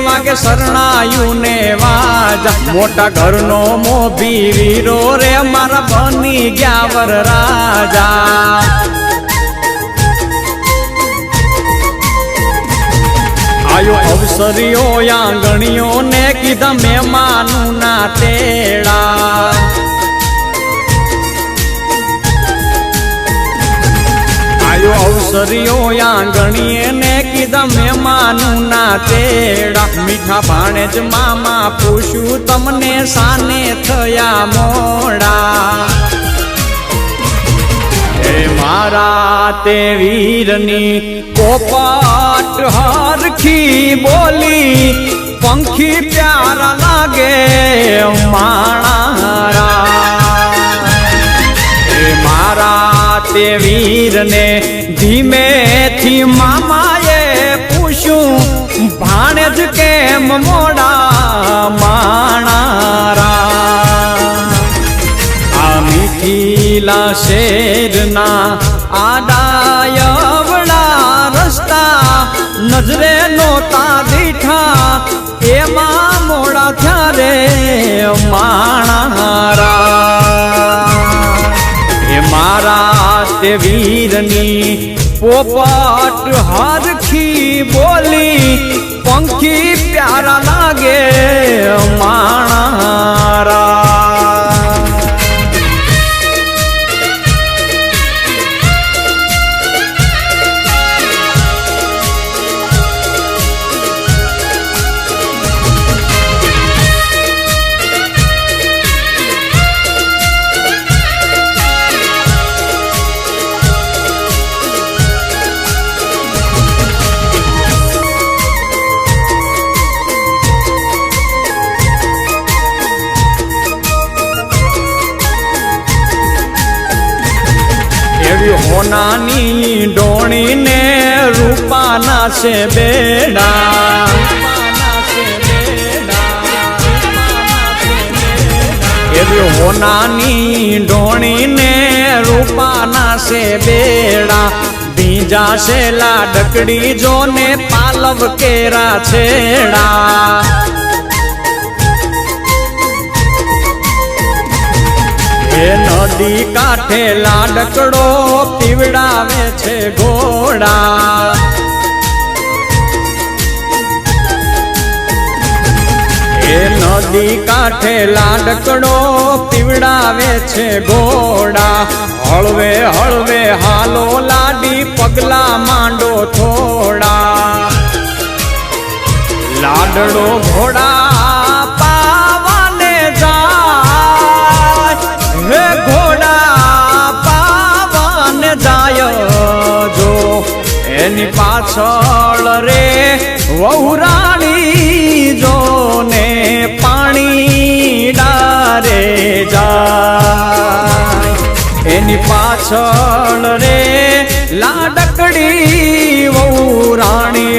વાગે શરણાયું ને વાજા મોટા ઘરનો મોભી વીરો રે મારા બની ગયા વર રાજા આયો અવસરીઓ આંગણીઓ ને કીધા મહેમાનું ના તેડા આયો અવસરીઓ આંગણીએ ને કીધા મહેમાનું ના તેડા મીઠા ભાણેજ મામા પૂછ્યું તમને સાને થયા મોડા હે મારા તે વીરની પોપટ હરખી બોલી પંખી પ્યારા લાગે માણારા હે મારા તે વીરને ધીમેથી મામાએ પૂછ્યું ભાણેજ કેમ મોડા માણારા આ મીઠીલા શેરના આડાયવડા રસ્તા નજરે નોતા દીઠા એમાં મોડા થયા રે માણારા એ મારા તે વીરની પોપટ હરખી બોલી પંખી પ્યારા લાગે માણારા હોનાની ડોણી ને રૂપાના છે બેડા એવી હોનાની ડોણી ને રૂપાના છે બેડા બીજા છે લાડકડી જો ને પાલવ કેરા છેડા નદી કાંઠે લાડકડો પીવડાવે છે ઘોડા એ નદી કાંઠે લાડકડો પીવડાવે છે ઘોડા હળવે હળવે હાલો લાડી પગલા માંડો થોડા લાડડો ઘોડા પાવાને જાય હે ઘોડા પાવન જાય જો એની પાછળ રે વહુરાણી જો ને પાણી ડારે જાય એની પાછળ રે લાડકડી વહુરાણી